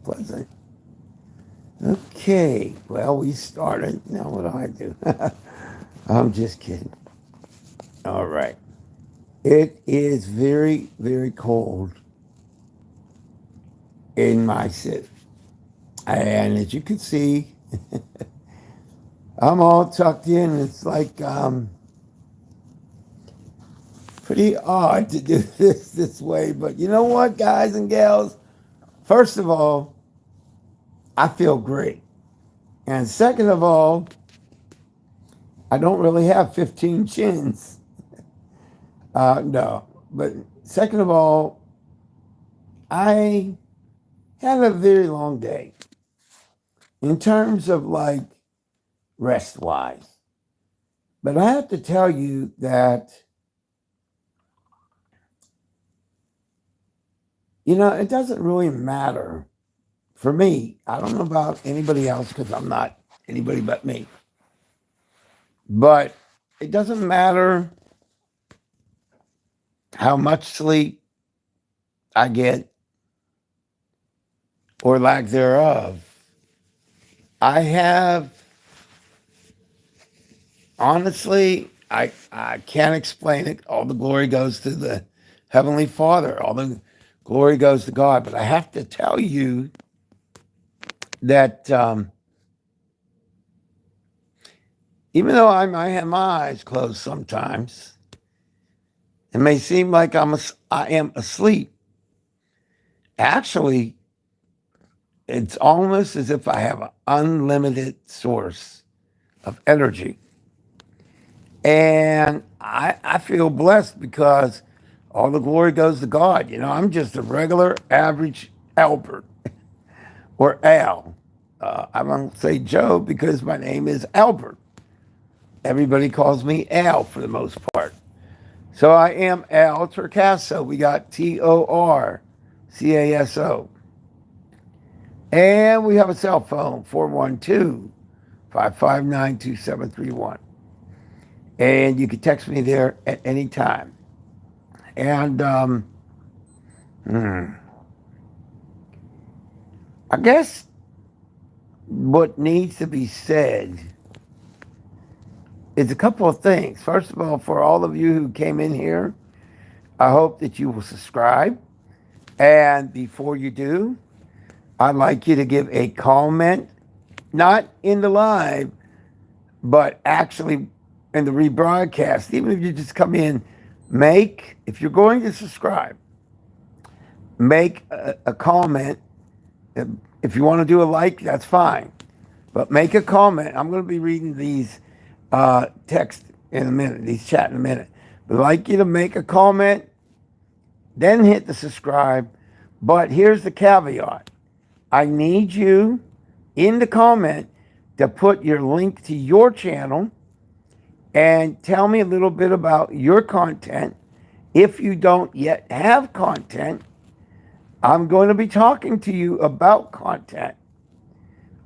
pleasant. Okay, well, we started. Now, what do I do? I'm just kidding. All right. It is very, very cold in my city. And as you can see, I'm all tucked in. It's like pretty odd to do this way. But you know what, guys and gals? First of all, I feel great. And second of all, I don't really have 15 chins. No. But second of all, I had a very long day in terms of like rest wise. But I have to tell you that, it doesn't really matter for me. I don't know about anybody else because I'm not anybody but me. But it doesn't matter how much sleep I get or lack thereof. I have, honestly, I can't explain it. All the glory goes to the Heavenly Father. All the glory goes to God. But I have to tell you that even though I might have my eyes closed sometimes, it may seem like I am asleep. Actually, it's almost as if I have an unlimited source of energy. And I feel blessed because all the glory goes to God. I'm just a regular, average Albert or Al. I won't say Joe because my name is Albert. Everybody calls me Al for the most part. So I am Al Torcaso. We got Torcaso. And we have a cell phone, 412-559-2731. And you can text me there at any time. And I guess what needs to be said is a couple of things. First of all, for all of you who came in here, I hope that you will subscribe. And before you do, I'd like you to give a comment, not in the live, but actually in the rebroadcast. Even if you just come in, if you're going to subscribe, make a comment. If you want to do a like, that's fine. But make a comment. I'm going to be reading these text in a minute, these chat in a minute. But I'd like you to make a comment, then hit the subscribe. But here's the caveat. I need you in the comment to put your link to your channel and tell me a little bit about your content. If you don't yet have content, I'm going to be talking to you about content.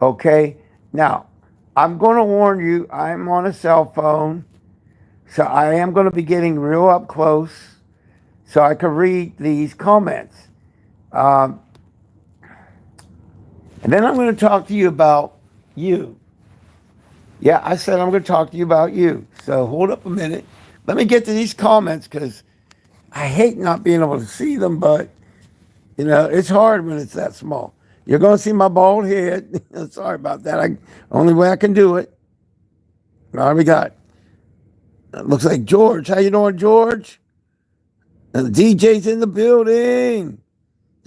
Okay? Now, I'm going to warn you, I'm on a cell phone, so I am going to be getting real up close so I can read these comments. And then I'm going to talk to you about you. Yeah, I said I'm going to talk to you about you. So hold up a minute. Let me get to these comments because I hate not being able to see them, but, it's hard when it's that small. You're going to see my bald head. Sorry about that. Only way I can do it. All right, we got. It looks like George. How you doing, George? And the DJ's in the building.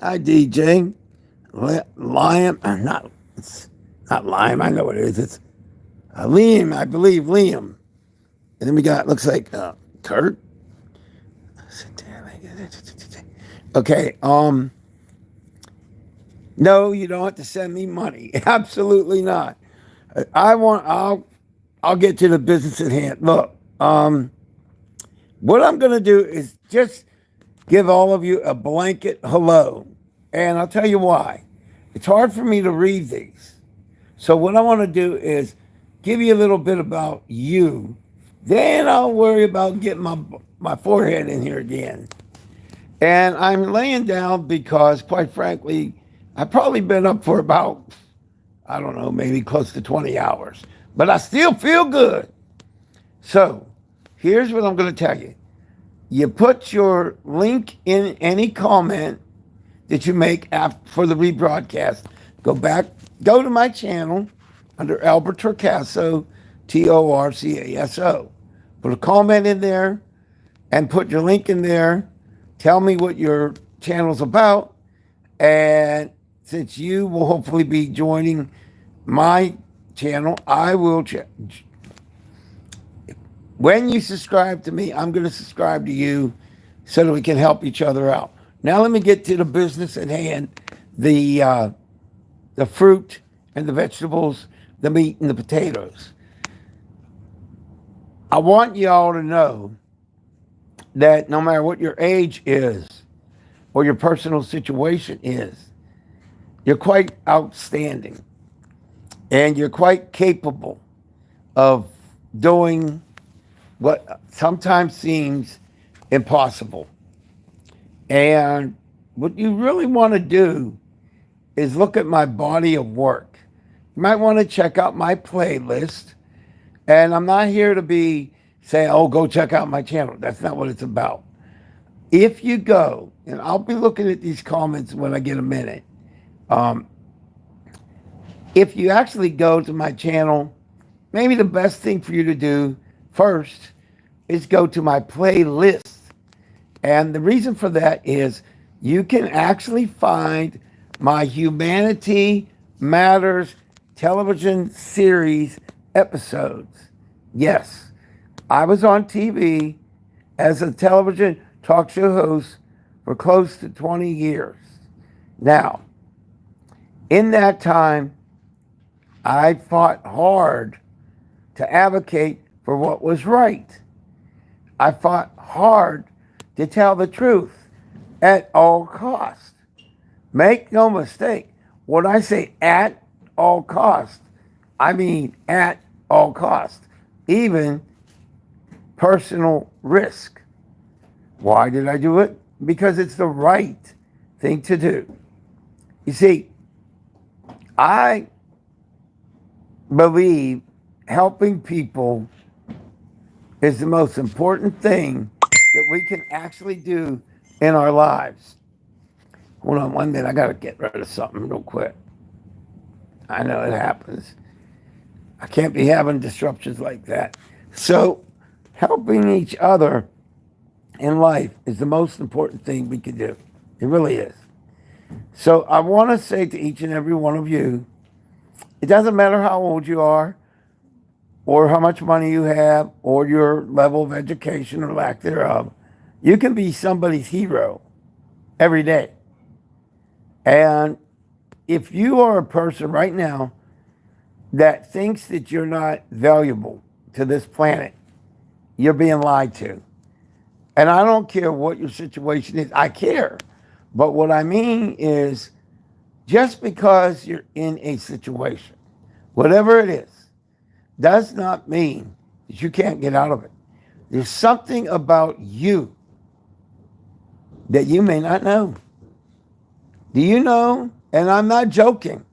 Hi, DJ. Liam. It's not Liam. I know what it is. It's Liam, I believe. Liam. And then we got, looks like Kurt. Okay. No, you don't have to send me money. Absolutely not. I'll get to the business at hand. Look, what I'm going to do is just give all of you a blanket hello. And I'll tell you why. It's hard for me to read these. So what I want to do is give you a little bit about you. Then I'll worry about getting my forehead in here again. And I'm laying down because, quite frankly, I've probably been up for about, I don't know, maybe close to 20 hours, but I still feel good. So here's what I'm going to tell you. You put your link in any comment that you make for the rebroadcast. Go to my channel under Albert Torcaso, Torcaso. Put a comment in there and put your link in there. Tell me what your channel's about. And since you will hopefully be joining my channel, I will when you subscribe to me, I'm going to subscribe to you so that we can help each other out. Now let me get to the business at hand, the fruit and the vegetables, the meat and the potatoes. I want y'all to know that no matter what your age is or your personal situation is, you're quite outstanding and you're quite capable of doing what sometimes seems impossible. And what you really want to do is look at my body of work. You might want to check out my playlist. And I'm not here to be saying, oh, go check out my channel. That's not what it's about. If you go, and I'll be looking at these comments when I get a minute. If you actually go to my channel, maybe the best thing for you to do first is go to my playlist. And the reason for that is you can actually find my Humanity Matters television series episodes. Yes, I was on TV as a television talk show host for close to 20 years. Now, in that time, I fought hard to advocate for what was right. I fought hard to tell the truth at all costs. Make no mistake, when I say at all costs, I mean at all costs, even personal risk. Why did I do it? Because it's the right thing to do. You see, I believe helping people is the most important thing that we can actually do in our lives. Hold on 1 minute. I got to get rid of something real quick. I know it happens. I can't be having disruptions like that. So helping each other in life is the most important thing we can do. It really is. So I want to say to each and every one of you, it doesn't matter how old you are or how much money you have or your level of education or lack thereof. You can be somebody's hero every day. And if you are a person right now that thinks that you're not valuable to this planet, you're being lied to. And I don't care what your situation is. I care. But what I mean is, just because you're in a situation, whatever it is, does not mean that you can't get out of it. There's something about you that you may not know. Do you know? And I'm not joking.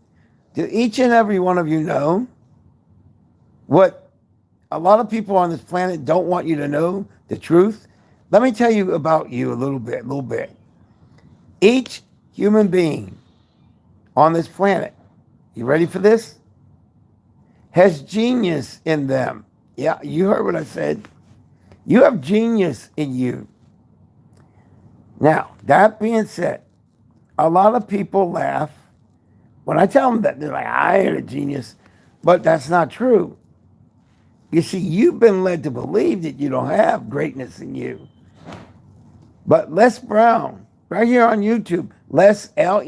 Do each and every one of you know what a lot of people on this planet don't want you to know, the truth? Let me tell you about you a little bit. Each human being on this planet, you ready for this? Has genius in them. Yeah, you heard what I said. You have genius in you. Now, that being said, a lot of people laugh when I tell them that. They're like, I ain't a genius. But that's not true. You see, you've been led to believe that you don't have greatness in you. But Les Brown, right here on YouTube, Les, Lesbrown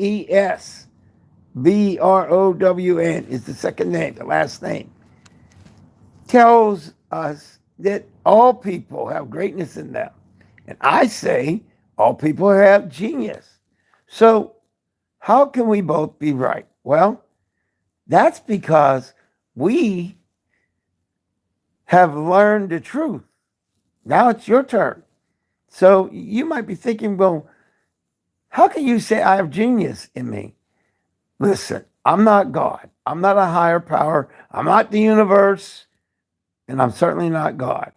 is the second name, the last name, tells us that all people have greatness in them. And I say all people have genius. So how can we both be right? Well, that's because we have learned the truth. Now it's your turn. So you might be thinking, well, how can you say I have genius in me? Listen, I'm not God. I'm not a higher power. I'm not the universe. And I'm certainly not God.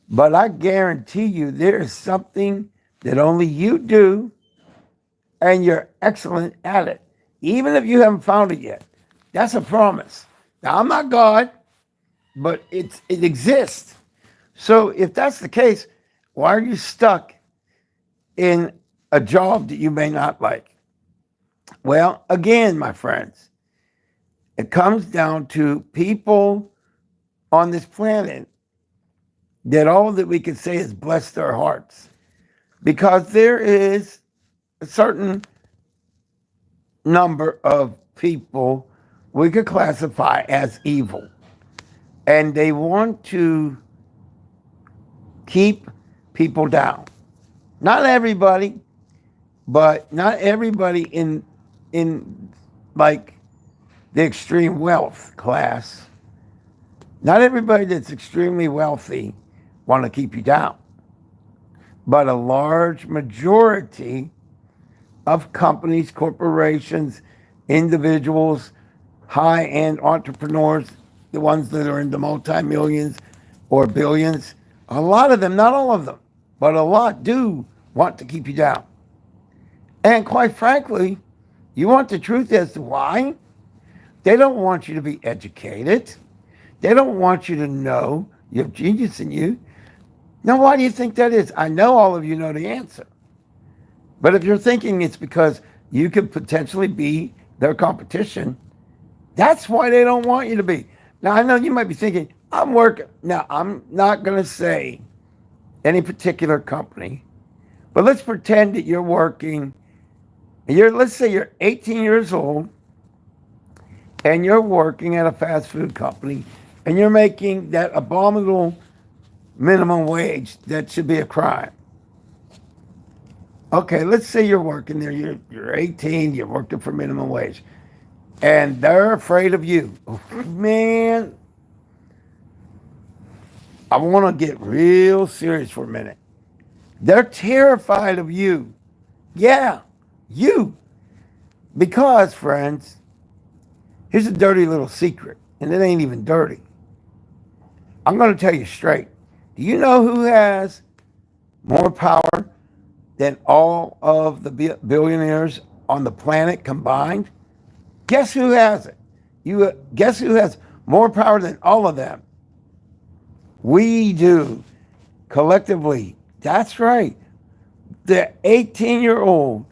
But I guarantee you there is something that only you do, and you're excellent at it, even if you haven't found it yet. That's a promise. Now, I'm not God, but it exists. So if that's the case, why are you stuck in a job that you may not like? Well, again, my friends, it comes down to people on this planet that all that we can say is bless their hearts, because there is a certain number of people we could classify as evil, and they want to keep people down. Not everybody, but not everybody in like the extreme wealth class. Not everybody that's extremely wealthy want to keep you down. But a large majority of companies, corporations, individuals, high-end entrepreneurs, the ones that are in the multi-millions or billions, a lot of them, not all of them, but a lot do want to keep you down. And quite frankly, you want the truth as to why? They don't want you to be educated. They don't want you to know you have genius in you. Now, why do you think that is? I know all of you know the answer. But if you're thinking it's because you could potentially be their competition, that's why they don't want you to be. Now, I know you might be thinking, I'm working. Now, I'm not going to say any particular company, but let's pretend that you're working. Let's say you're 18 years old and you're working at a fast food company and you're making that abominable minimum wage that should be a crime. Okay, let's say you're working there. You're 18, you're working for minimum wage, and they're afraid of you. Man, I want to get real serious for a minute. They're terrified of you. Yeah, you. Because, friends, here's a dirty little secret, and it ain't even dirty. I'm going to tell you straight. Do you know who has more power than all of the billionaires on the planet combined? Guess who has it? Guess who has more power than all of them? We do, collectively. That's right. The 18-year-old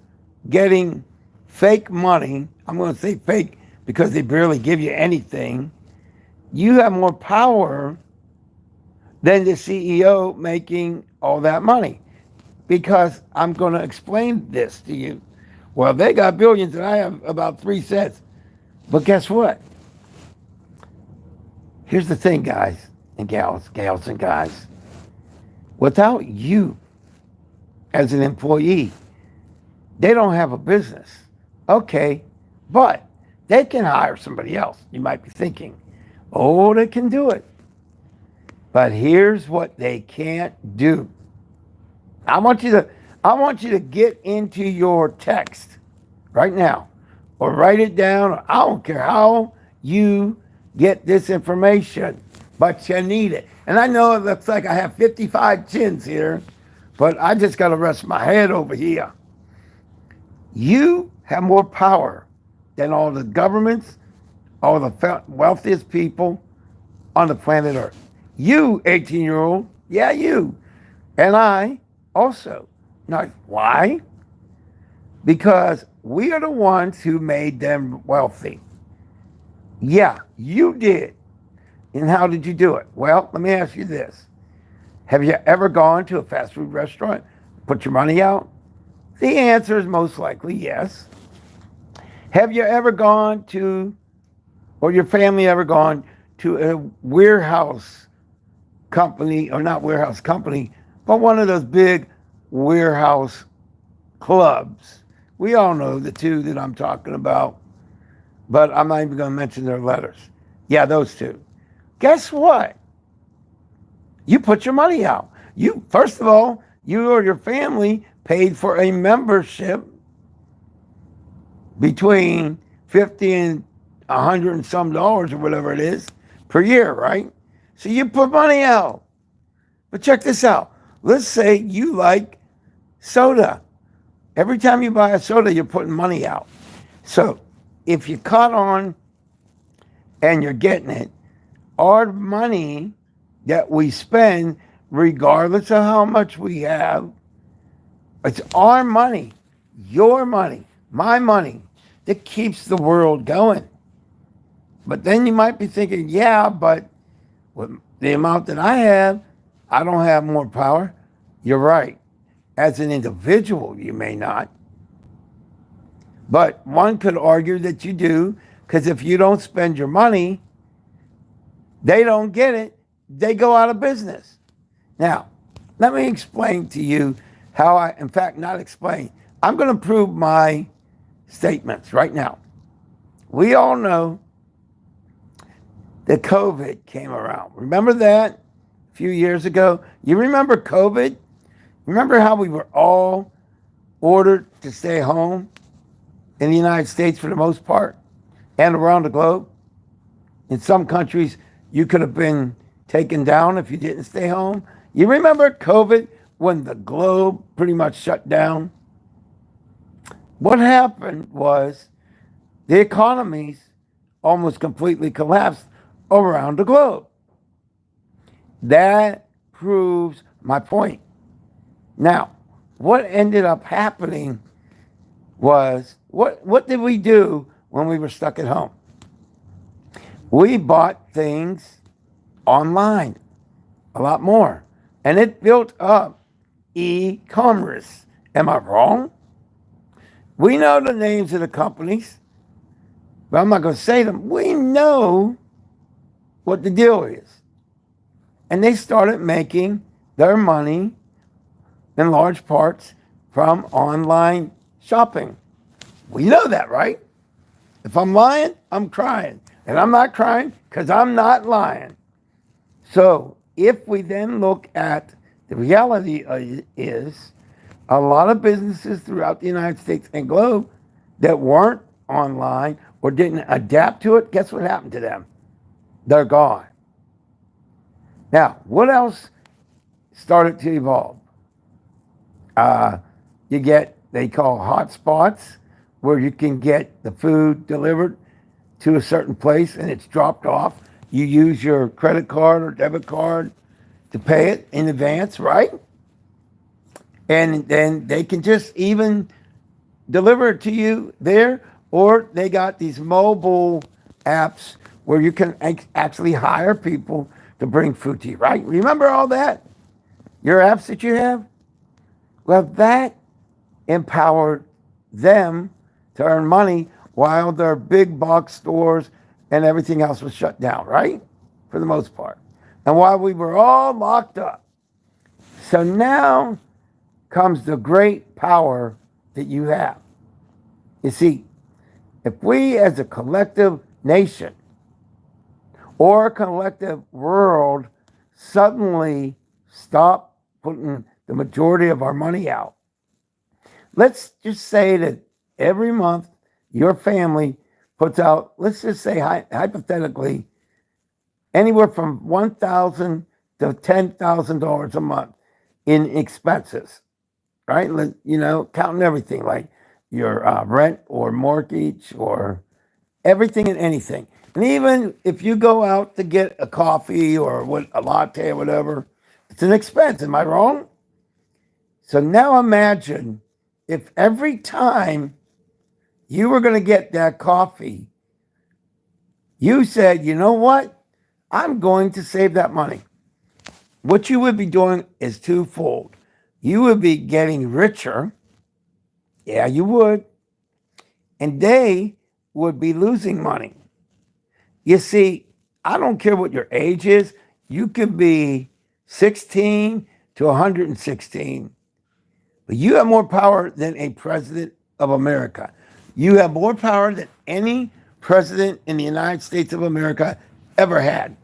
getting fake money, I'm going to say fake because they barely give you anything, you have more power than the CEO making all that money. Because I'm going to explain this to you. Well, they got billions and I have about 3 cents. But guess what? Here's the thing, guys and gals and guys. Without you as an employee, they don't have a business. Okay, but they can hire somebody else. You might be thinking, oh, they can do it. But here's what they can't do. I want you to get into your text right now, or write it down. I don't care how you get this information, but you need it. And I know it looks like I have 55 chins here, but I just got to rest my head over here. You have more power than all the governments, all the wealthiest people on the planet Earth. You, 18-year-old, yeah, you. And I also. Now, why? Because we are the ones who made them wealthy. Yeah, you did. And how did you do it? Well, let me ask you this. Have you ever gone to a fast food restaurant, put your money out? The answer is most likely yes. Have you ever gone to, or your family ever gone to a warehouse company, or not warehouse company, but one of those big warehouse clubs? We all know the two that I'm talking about, but I'm not even going to mention their letters. Yeah, those two. Guess what? You put your money out. You, first of all, you or your family paid for a membership between 50 and 100 and some dollars or whatever it is per year, right? So you put money out. But check this out. Let's say you like soda. Every time you buy a soda, you're putting money out. So if you caught on and you're getting it, our money that we spend, regardless of how much we have, it's our money, your money, my money, that keeps the world going. But then you might be thinking, yeah, but with the amount that I have, I don't have more power. You're right. As an individual, you may not. But one could argue that you do, because if you don't spend your money, they don't get it. They go out of business. Now, let me explain to you how in fact, not explain. I'm going to prove my statements right now. We all know that COVID came around. Remember that a few years ago? You remember COVID? Remember how we were all ordered to stay home in the United States for the most part and around the globe? In some countries, you could have been taken down if you didn't stay home. You remember COVID when the globe pretty much shut down? What happened was the economies almost completely collapsed around the globe. That proves my point. Now, what ended up happening was, what did we do when we were stuck at home? We bought things online, a lot more. And it built up e-commerce. Am I wrong? We know the names of the companies, but I'm not going to say them. We know what the deal is. And they started making their money in large parts from online shopping. We know that, right? If I'm lying, I'm crying. And I'm not crying because I'm not lying. So if we then look at the reality is a lot of businesses throughout the United States and globe that weren't online or didn't adapt to it, guess what happened to them? They're gone. Now, what else started to evolve? You get, they call hotspots, where you can get the food delivered to a certain place and it's dropped off. You use your credit card or debit card to pay it in advance, right? And then they can just even deliver it to you there, or they got these mobile apps where you can actually hire people to bring food to you, right? Remember all that? Your apps that you have? Well, that empowered them to earn money while their big box stores and everything else was shut down, right? For the most part. And while we were all locked up. So now comes the great power that you have. You see, if we as a collective nation or a collective world suddenly stop putting the majority of our money out, let's just say that every month your family puts out, let's just say hypothetically, anywhere from $1,000 to $10,000 a month in expenses, right? You know, counting everything like your rent or mortgage or everything and anything. And even if you go out to get a coffee or a latte or whatever, it's an expense. Am I wrong? So now imagine if every time you were going to get that coffee, you said, you know what? I'm going to save that money. What you would be doing is twofold. You would be getting richer. Yeah, you would. And they would be losing money. You see, I don't care what your age is. You could be 16 to 116. But you have more power than a president of America. You have more power than any president in the United States of America ever had.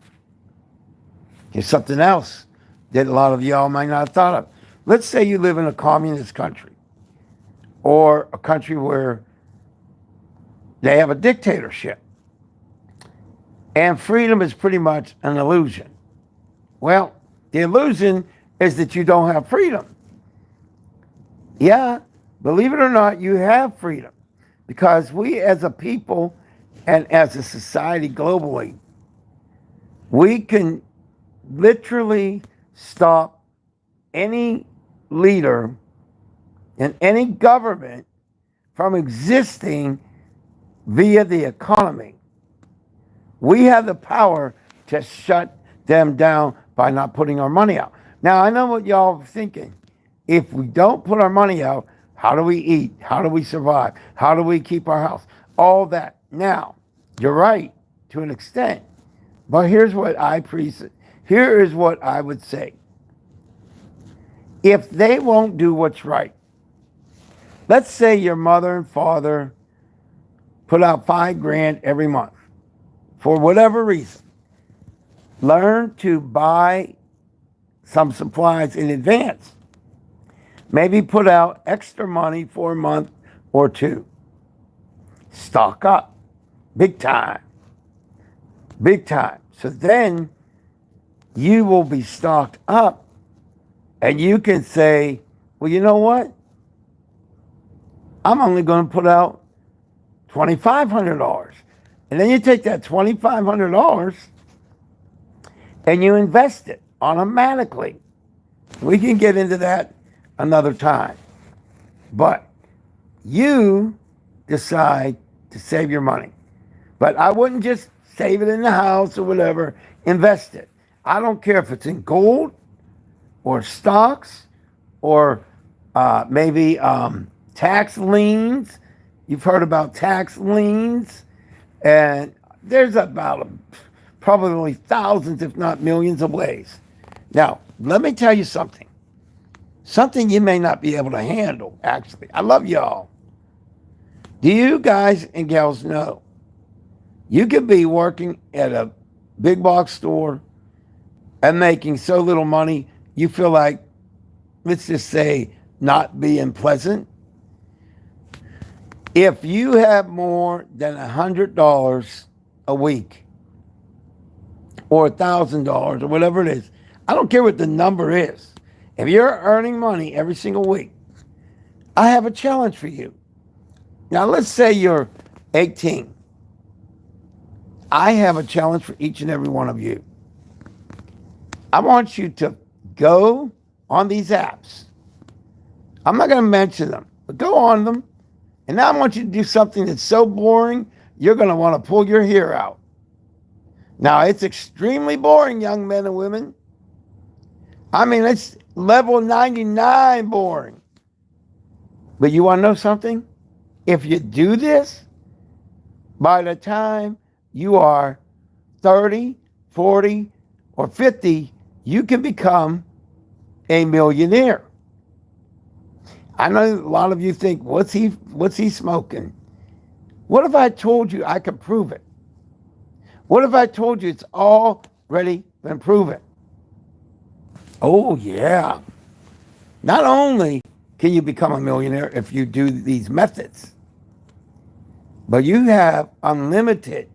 Here's something else that a lot of y'all might not have thought of. Let's say you live in a communist country or a country where They have a dictatorship. And freedom is pretty much an illusion. Well, the illusion is that you don't have freedom. Yeah, believe it or not, you have freedom. Because we as a people and as a society globally, we can literally stop any leader and any government from existing via the economy. We have the power to shut them down by not putting our money out. Now, I know what y'all are thinking. If we don't put our money out, how do we eat? How do we survive? How do we keep our house? All that. Now, you're right to an extent. But here is what I would say. If they won't do what's right, let's say your mother and father put out $5,000 every month for whatever reason. Learn to buy some supplies in advance. Maybe put out extra money for a month or two. Stock up. Big time. Big time. So then you will be stocked up and you can say, well, you know what? I'm only going to put out $2,500. And then you take that $2,500 and you invest it automatically. We can get into that another time. But you decide to save your money. But I wouldn't just save it in the house or whatever. Invest it. I don't care if it's in gold or stocks or maybe tax liens. You've heard about tax liens. And there's about probably thousands, if not millions of ways. Now, let me tell you something. Something you may not be able to handle, actually. I love y'all. Do you guys and gals know you could be working at a big box store and making so little money, you feel like, let's just say, not being pleasant? If you have more than $100 a week or $1,000 or whatever it is, I don't care what the number is. If you're earning money every single week, I have a challenge for you. Now, let's say you're 18. I have a challenge for each and every one of you. I want you to go on these apps. I'm not going to mention them, but go on them. And now I want you to do something that's so boring, you're going to want to pull your hair out. Now, it's extremely boring, young men and women. I mean, it's level 99 boring. But you want to know something? If you do this, by the time you are 30, 40, or 50, you can become a millionaire. I know a lot of you think, what's he smoking? What if I told you I could prove it? What if I told you it's already been proven? Oh, yeah. Not only can you become a millionaire if you do these methods, but you have unlimited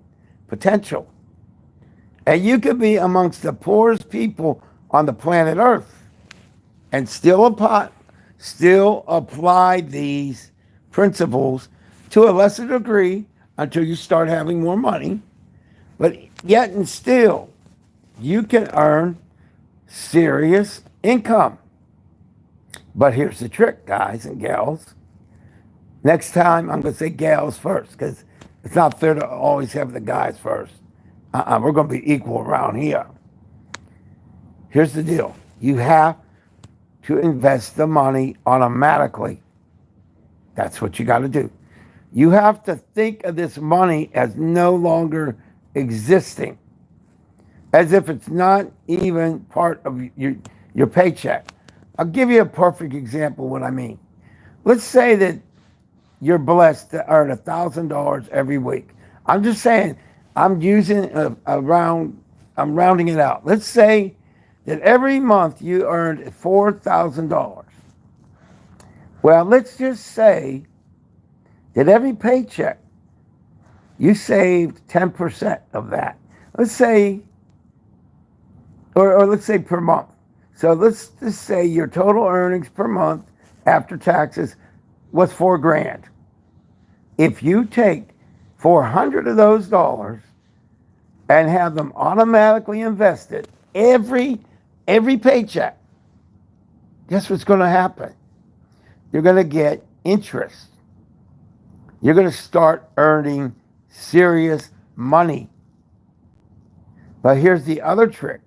potential. And you could be amongst the poorest people on the planet Earth and still apply these principles to a lesser degree until you start having more money. But yet and still, you can earn serious income. But here's the trick, guys and gals. Next time, I'm going to say gals first, because it's not fair to always have the guys first. We're going to be equal around here. Here's the deal. You have to invest the money automatically. That's what you got to do. You have to think of this money as no longer existing, as if it's not even part of your paycheck. I'll give you a perfect example of what I mean. Let's say that you're blessed to earn $1,000 every week. I'm just saying, I'm rounding it out. Let's say that every month you earned $4,000. Well, let's just say that every paycheck you saved 10% of that. Let's say, or let's say per month. So let's just say your total earnings per month after taxes was $4,000. If you take 400 of those dollars and have them automatically invested every paycheck, guess what's going to happen? You're going to get interest. You're going to start earning serious money. But here's the other trick.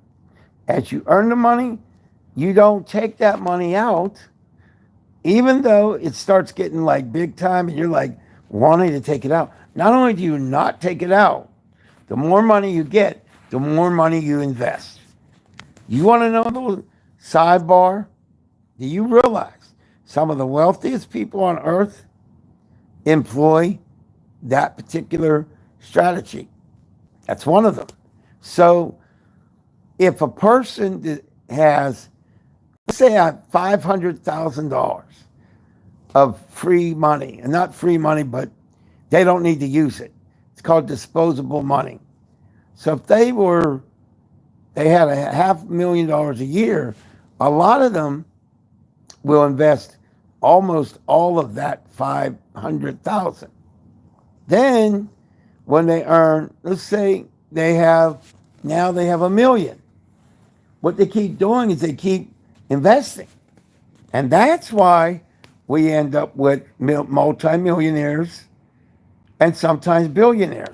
As you earn the money, you don't take that money out, even though it starts getting like big time and you're like wanting to take it out. Not only do you not take it out, the more money you get, the more money you invest. You want to know the sidebar? Do you realize some of the wealthiest people on earth employ that particular strategy? That's one of them. So if a person has, let's say, $500,000 of free money, and not free money, but they don't need to use it. It's called disposable money. So if they had $500,000 a year, a lot of them will invest almost all of that 500,000. Then when they earn, let's say they have $1 million. What they keep doing is they keep investing. And that's why we end up with multimillionaires and sometimes billionaires.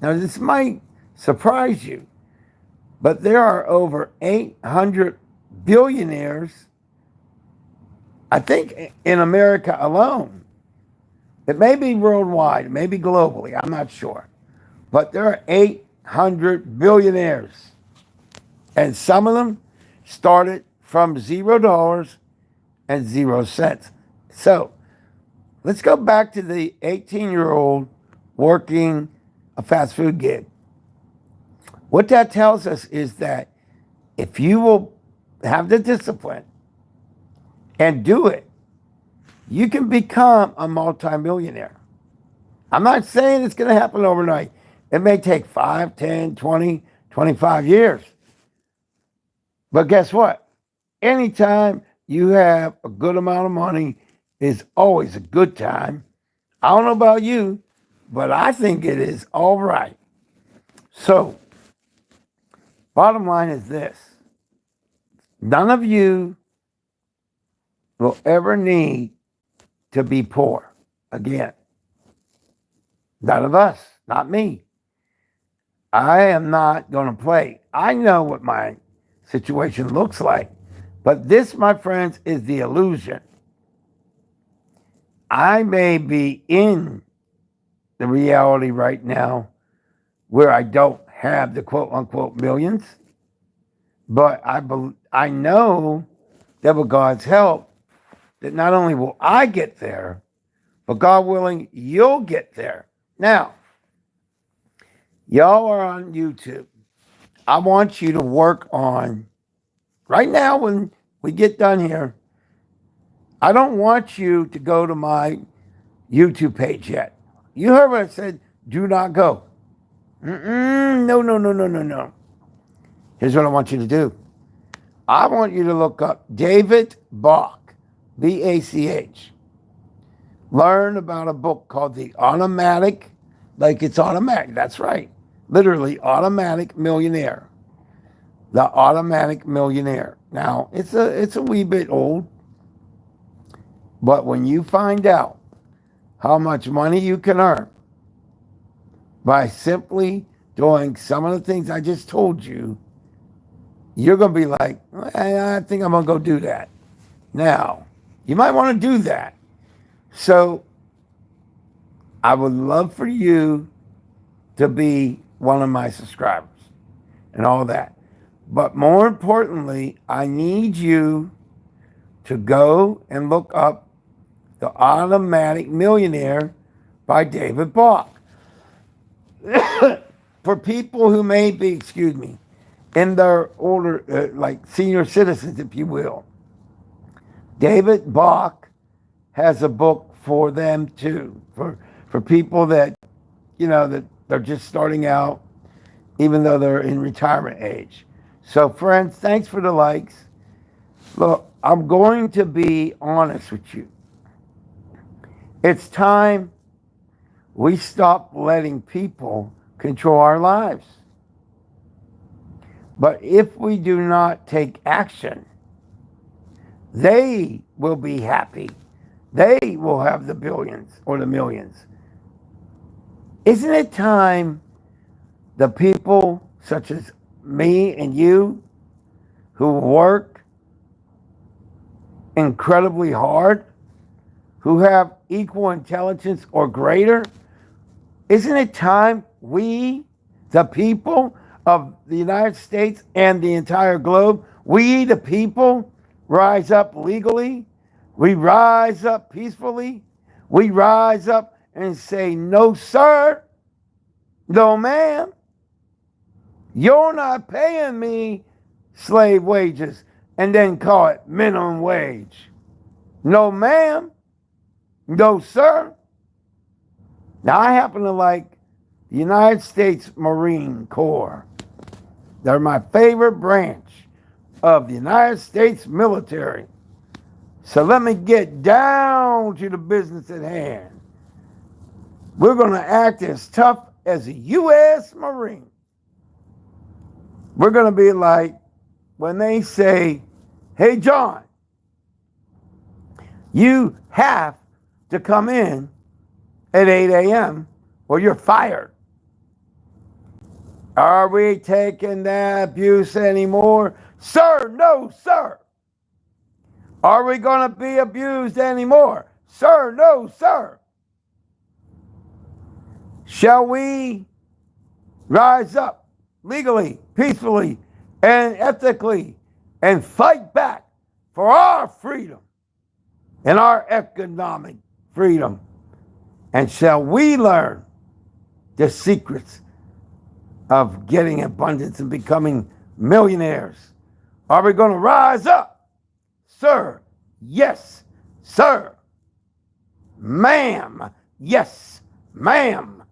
Now, this might surprise you, but there are over 800 billionaires, I think, in America alone. It may be worldwide, it may be globally, I'm not sure. But there are 800 billionaires. And some of them started from $0 and 0 cents. So let's go back to the 18-year-old working a fast food gig. What that tells us is that if you will have the discipline and do it, you can become a multimillionaire. I'm not saying it's going to happen overnight. It may take 5, 10, 20, 25 years. But guess what? Anytime you have a good amount of money is always a good time. I don't know about you, but I think it is all right. So, bottom line is this. None of you will ever need to be poor again. None of us, not me. I am not going to play. I know what my situation looks like. But this, my friends, is the illusion. I may be in the reality right now where I don't have the quote-unquote millions, but I know that with God's help, that not only will I get there, but God willing, you'll get there. Now, y'all are on YouTube. I want you to work on, right now when we get done here, I don't want you to go to my YouTube page yet. You heard what I said, do not go. No. Here's what I want you to do. I want you to look up David Bach, B-A-C-H. Learn about a book called The Automatic, like it's automatic, that's right. Literally, Automatic Millionaire. The Automatic Millionaire. Now, it's a wee bit old, but when you find out how much money you can earn by simply doing some of the things I just told you, you're going to be like, I think I'm going to go do that. Now, you might want to do that. So, I would love for you to be one of my subscribers and all that. But more importantly, I need you to go and look up The Automatic Millionaire by David Bach. For people who may be, in their older, like senior citizens, if you will, David Bach has a book for them too, for people that that they're just starting out, even though they're in retirement age. So, friends, thanks for the likes. Look, I'm going to be honest with you. It's time we stop letting people control our lives. But if we do not take action, they will be happy. They will have the billions or the millions. Isn't it time the people such as me and you who work incredibly hard, who have equal intelligence or greater, isn't it time we, the people of the United States and the entire globe, we, the people, rise up legally, we rise up peacefully, we rise up and say, no, sir, no, ma'am, you're not paying me slave wages and then call it minimum wage. No, ma'am, no, sir. Now, I happen to like the United States Marine Corps. They're my favorite branch of the United States military. So let me get down to the business at hand. We're going to act as tough as a U.S. Marine. We're going to be like when they say, hey, John, you have to come in at 8 a.m. or you're fired. Are we taking that abuse anymore? Sir, no, sir. Are we going to be abused anymore? Sir, no, sir. Shall we rise up legally, peacefully, and ethically and fight back for our freedom and our economic freedom? And shall we learn the secrets of getting abundance and becoming millionaires? Are we going to rise up? Sir, yes, sir. Ma'am, yes, ma'am.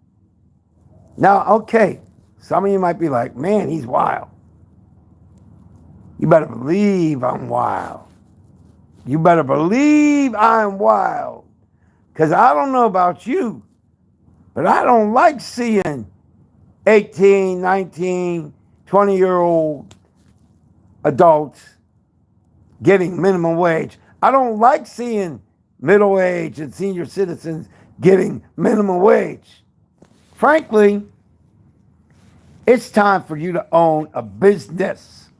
Now, okay, some of you might be like, man, he's wild. You better believe I'm wild. You better believe I'm wild. Because I don't know about you, but I don't like seeing 18, 19, 20-year-old adults getting minimum wage. I don't like seeing middle-aged and senior citizens getting minimum wage. Frankly, it's time for you to own a business.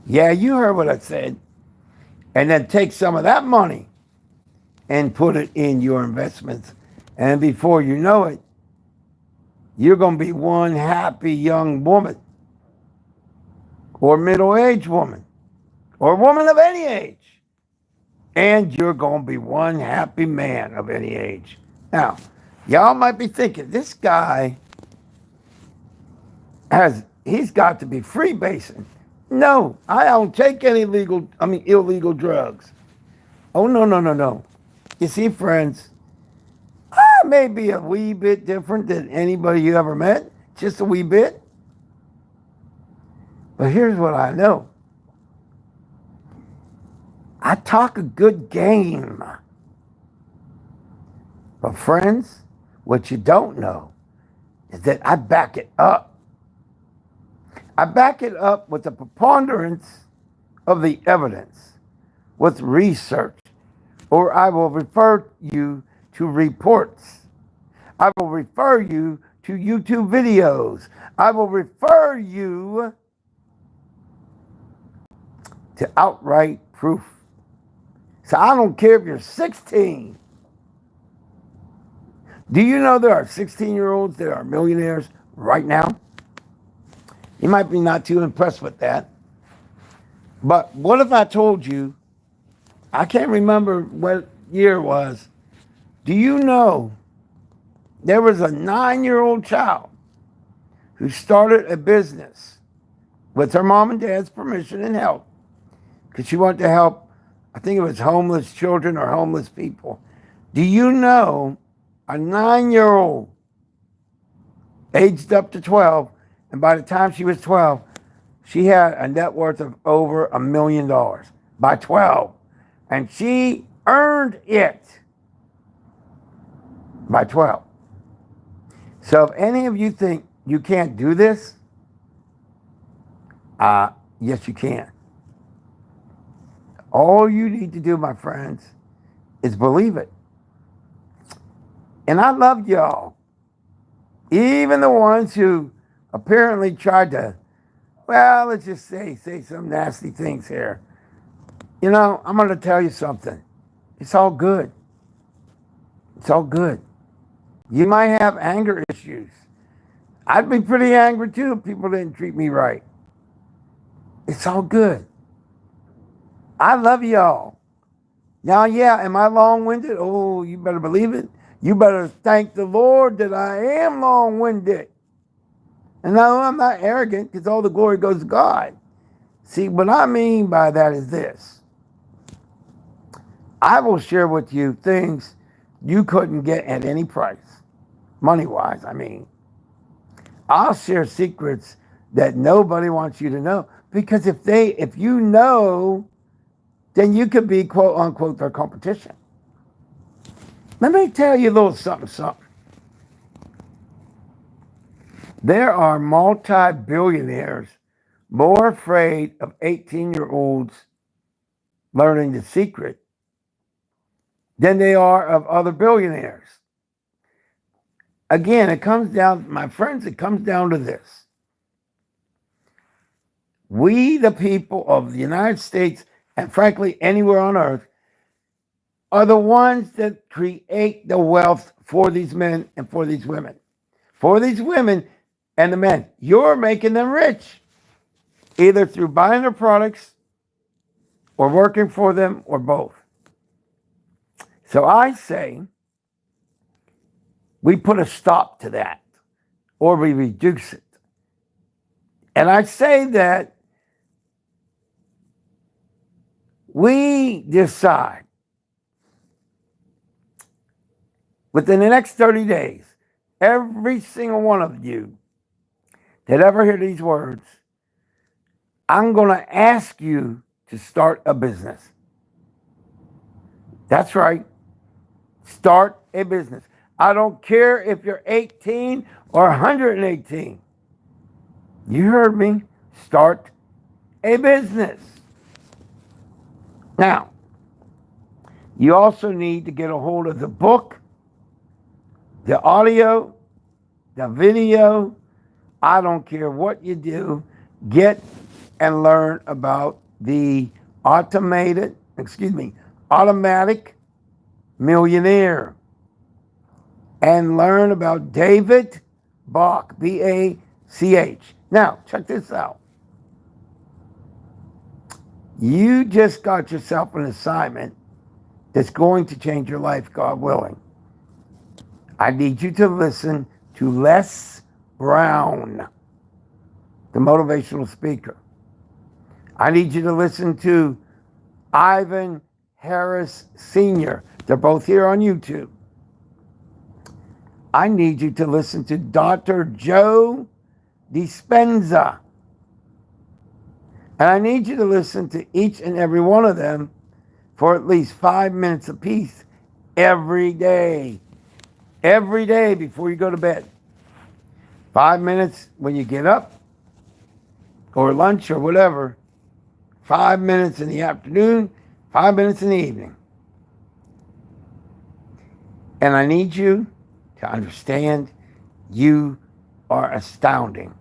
Yeah, you heard what I said. And then take some of that money and put it in your investments. And before you know it, you're going to be one happy young woman or middle-aged woman or woman of any age. And you're going to be one happy man of any age. Now, y'all might be thinking, this guy he's got to be freebasing. No, I don't take any illegal drugs. Oh, no. You see, friends, I may be a wee bit different than anybody you ever met, just a wee bit. But here's what I know. I talk a good game. But friends, what you don't know is that I back it up. I back it up with the preponderance of the evidence, with research, or I will refer you to reports. I will refer you to YouTube videos. I will refer you to outright proof. So I don't care if you're 16. Do you know there are 16-year-olds that are millionaires right now? You might be not too impressed with that. But what if I told you, I can't remember what year it was. Do you know there was a 9-year-old child who started a business with her mom and dad's permission and help, because she wanted to help, I think it was homeless children or homeless people. Do you know, a 9-year-old, aged up to 12, and by the time she was 12, she had a net worth of over $1 million by 12. And she earned it by 12. So if any of you think you can't do this, yes, you can. All you need to do, my friends, is believe it. And I love y'all. Even the ones who apparently tried to, well, let's just say some nasty things here. You know, I'm going to tell you something. It's all good. It's all good. You might have anger issues. I'd be pretty angry too if people didn't treat me right. It's all good. I love y'all. Now, yeah, am I long-winded? Oh, you better believe it. You better thank the Lord that I am long-winded. And no, I'm not arrogant because all the glory goes to God. See, what I mean by that is this. I will share with you things you couldn't get at any price. Money-wise, I mean. I'll share secrets that nobody wants you to know. Because if you know, then you could be, quote unquote, their competition. Let me tell you a little something. There are multi-billionaires more afraid of 18-year-olds learning the secret than they are of other billionaires. Again, it comes down, my friends, it comes down to this. We, the people of the United States, and frankly, anywhere on earth, are the ones that create the wealth for these men and for these women. For these women and the men. You're making them rich, either through buying their products or working for them or both. So I say we put a stop to that or we reduce it. And I say that we decide within the next 30 days, every single one of you that ever hear these words, I'm going to ask you to start a business. That's right. Start a business. I don't care if you're 18 or 118. You heard me. Start a business. Now, you also need to get a hold of the book, the audio, the video. I don't care what you do. Get and learn about the Automatic Millionaire. And learn about David Bach, B-A-C-H. Now, check this out. You just got yourself an assignment that's going to change your life, God willing. I need you to listen to Les Brown, the motivational speaker. I need you to listen to Ivan Harris Sr. They're both here on YouTube. I need you to listen to Dr. Joe Dispenza. And I need you to listen to each and every one of them for at least 5 minutes apiece every day. Every day before you go to bed. 5 minutes when you get up or lunch or whatever. 5 minutes in the afternoon, 5 minutes in the evening. And I need you to understand you are astounding.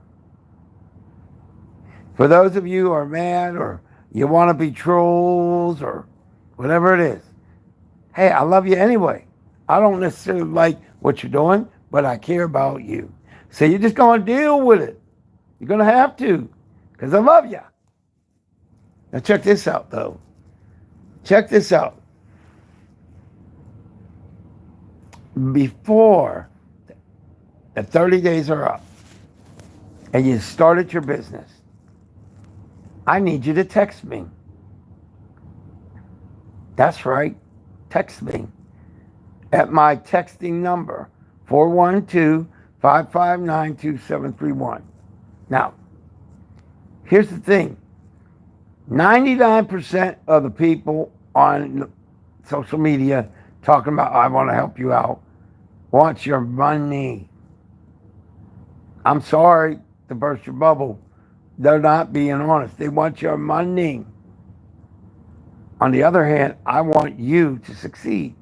For those of you who are mad or you want to be trolls or whatever it is, hey, I love you anyway. I don't necessarily like what you're doing, but I care about you. So you're just going to deal with it. You're going to have to, because I love you. Now check this out, though. Check this out. Before the 30 days are up and you started your business, I need you to text me. That's right. Text me. at my texting number, 412-559-2731. Now, here's the thing. 99% of the people on social media talking about, I want to help you out, want your money. I'm sorry to burst your bubble. They're not being honest. They want your money. On the other hand, I want you to succeed.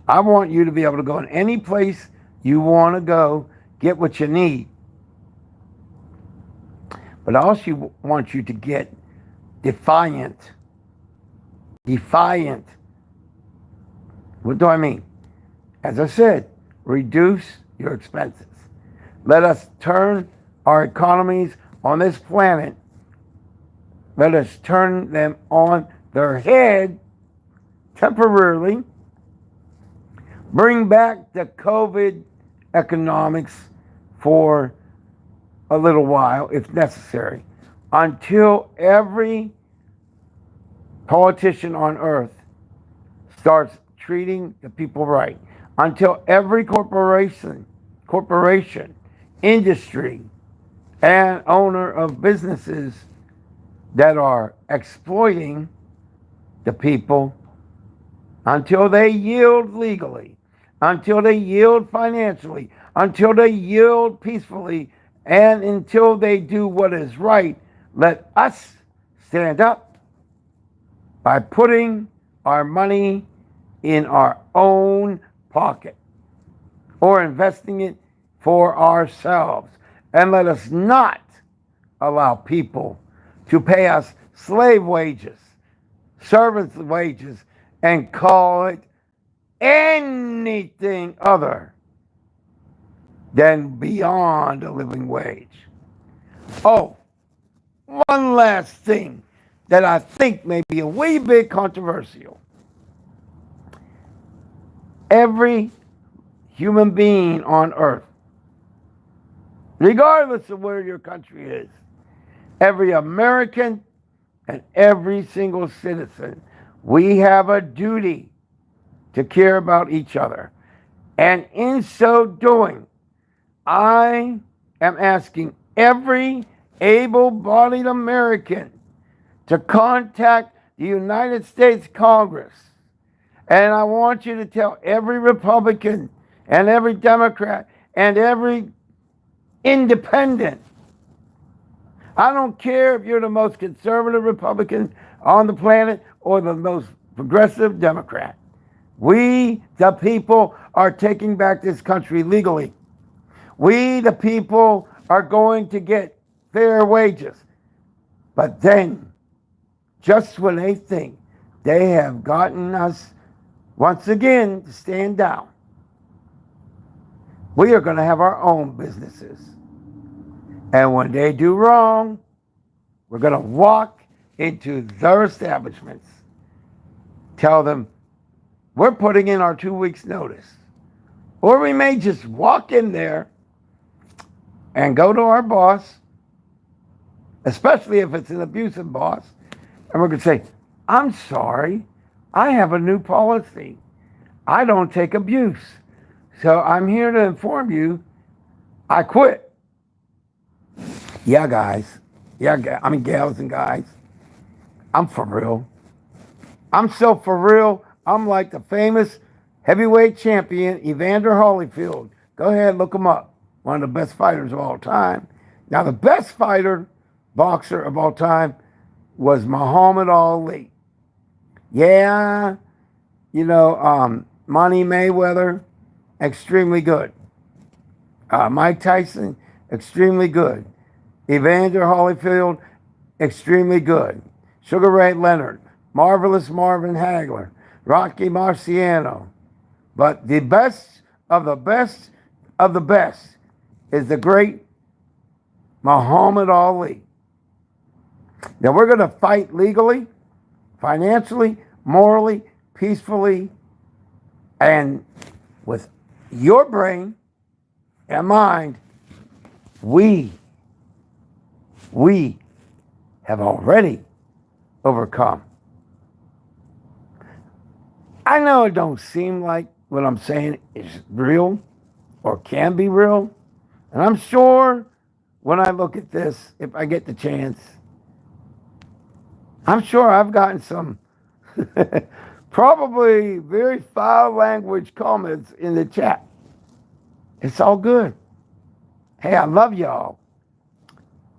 I want you to be able to go in any place you want to go, get what you need. But I also want you to get defiant. Defiant. What do I mean? As I said, reduce your expenses. Let us turn our economies on this planet. Let us turn them on their head temporarily. Bring back the COVID economics for a little while, if necessary, until every politician on earth starts treating the people right, until every corporation, industry, and owner of businesses that are exploiting the people, until they yield legally, until they yield financially, until they yield peacefully, and until they do what is right, let us stand up by putting our money in our own pocket or investing it for ourselves. And let us not allow people to pay us slave wages, servants' wages, and call it anything other than beyond a living wage. Oh, one last thing that I think may be a wee bit controversial. Every human being on earth, regardless of where your country is, every American and every single citizen, we have a duty to care about each other. And in so doing, I am asking every able-bodied American to contact the United States Congress. And I want you to tell every Republican and every Democrat and every independent. I don't care if you're the most conservative Republican on the planet or the most progressive Democrat. We, the people, are taking back this country legally. We, the people, are going to get fair wages. But then, just when they think they have gotten us once again to stand down, we are going to have our own businesses. And when they do wrong, we're going to walk into their establishments, tell them, we're putting in our 2 weeks notice. Or we may just walk in there and go to our boss, especially if it's an abusive boss, and we're going to say, I'm sorry, I have a new policy. I don't take abuse. So I'm here to inform you, I quit. Yeah, guys. Yeah, I mean, gals and guys. I'm for real. I'm so for real. I'm like the famous heavyweight champion, Evander Holyfield. Go ahead, look him up. One of the best fighters of all time. Now, the best boxer of all time was Muhammad Ali. Yeah, Monty Mayweather, extremely good. Mike Tyson, extremely good. Evander Holyfield, extremely good. Sugar Ray Leonard, marvelous Marvin Hagler, Rocky Marciano. But the best of the best of the best is the great Muhammad Ali. Now we're going to fight legally, financially, morally, peacefully, and with your brain and mind, we have already overcome. I know it don't seem like what I'm saying is real or can be real. And I'm sure when I look at this, if I get the chance, I'm sure I've gotten some probably very foul language comments in the chat. It's all good. Hey, I love y'all.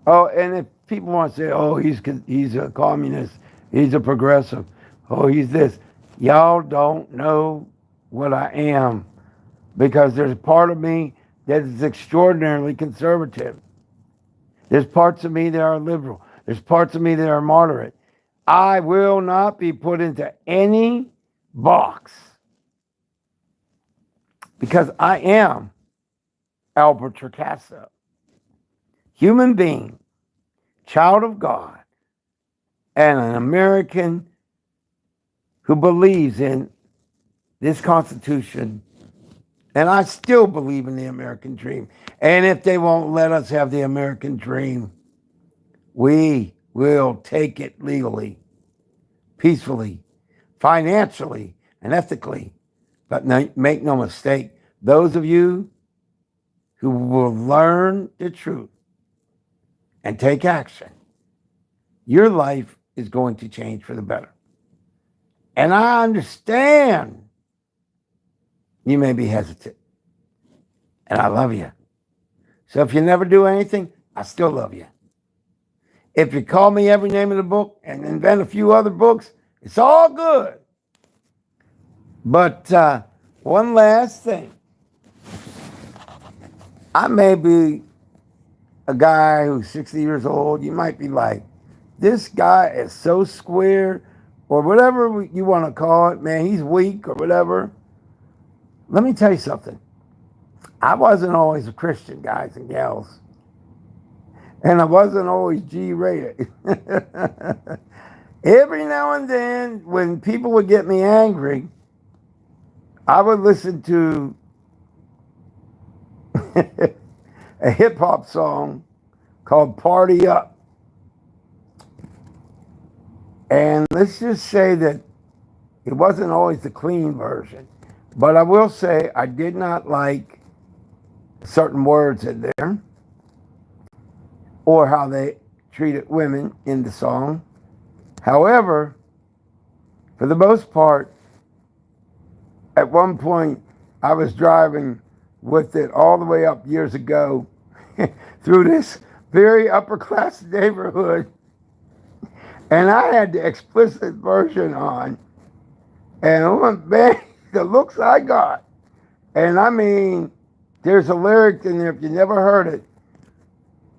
Oh, and if people want to say, oh, he's a communist, he's a progressive, oh, he's this, y'all don't know what I am, because there's a part of me that is extraordinarily conservative. There's parts of me that are liberal. There's parts of me that are moderate. I will not be put into any box because I am Albert Torcaso, human being, child of God, and an American who believes in this Constitution. And I still believe in the American dream. And if they won't let us have the American dream, we will take it legally, peacefully, financially, and ethically. But make no mistake, those of you who will learn the truth and take action, your life is going to change for the better. And I understand you may be hesitant. And I love you. So if you never do anything, I still love you. If you call me every name of the book and invent a few other books, it's all good. But one last thing. I may be a guy who's 60 years old. You might be like, this guy is so square, or whatever you want to call it, man, he's weak or whatever. Let me tell you something. I wasn't always a Christian, guys and gals. And I wasn't always G-rated. Every now and then, when people would get me angry, I would listen to a hip-hop song called Party Up. And let's just say that it wasn't always the clean version. But I will say I did not like certain words in there or how they treated women in the song. However, for the most part, at one point I was driving with it all the way up years ago through this very upper class neighborhood, and I had the explicit version on, and oh man, the looks I got. And I mean, there's a lyric in there, if you never heard it,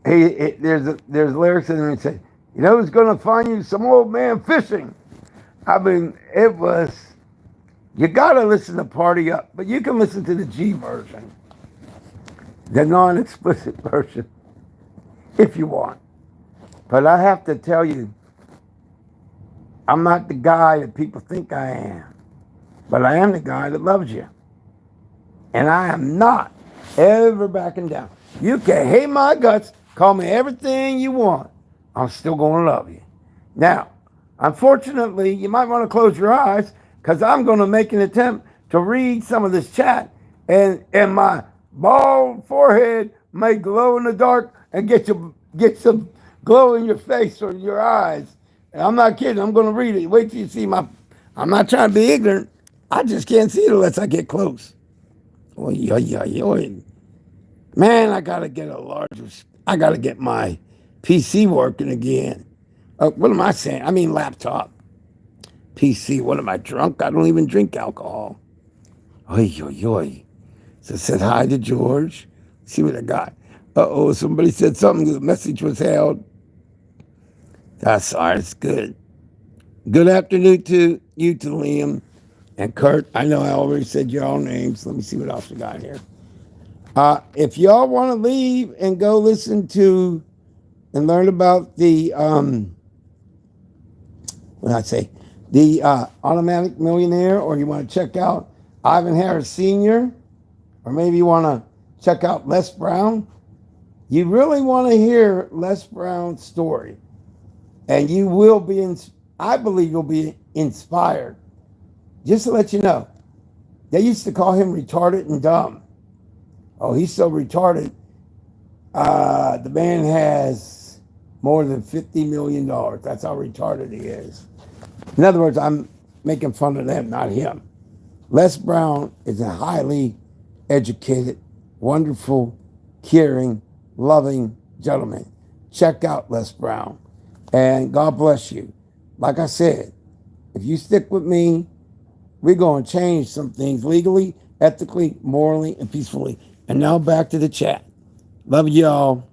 there's lyrics in there that say, you know who's gonna find you? Some old man fishing. I mean, it was, you gotta listen to Party Up, but you can listen to the G version, the non-explicit version, if you want. But I have to tell you, I'm not the guy that people think I am, but I am the guy that loves you. And I am not ever backing down. You can hate my guts, call me everything you want. I'm still going to love you. Now, unfortunately, you might want to close your eyes because I'm going to make an attempt to read some of this chat, and my bald forehead may glow in the dark and get some glow in your face or your eyes. And I'm not kidding. I'm going to read it. Wait till you see I'm not trying to be ignorant. I just can't see it unless I get close. Oy, oy, oy, oy. Man, I got to get my PC working again. What am I saying? I mean laptop. PC, what am I, drunk? I don't even drink alcohol. Oy, oy, oy. So I said hi to George. See what I got. Uh-oh, somebody said something. The message was held. That's all right, it's good. Good afternoon to you, to Liam and Kurt. I know I already said your own names. Let me see what else we got here. If y'all want to leave and go listen to and learn about the Automatic Millionaire, or you want to check out Ivan Harris Sr., or maybe you want to check out Les Brown, you really want to hear Les Brown's story. And you will be, I believe you'll be inspired. Just to let you know, They used to call him retarded and dumb. Oh, he's so retarded. The man has more than $50 million. That's how retarded he is. In other words, I'm making fun of them, not him. Les Brown is a highly educated, wonderful, caring, loving gentleman. Check out Les Brown. And God bless you. Like I said, if you stick with me, we're going to change some things legally, ethically, morally, and peacefully. And now back to the chat. Love y'all.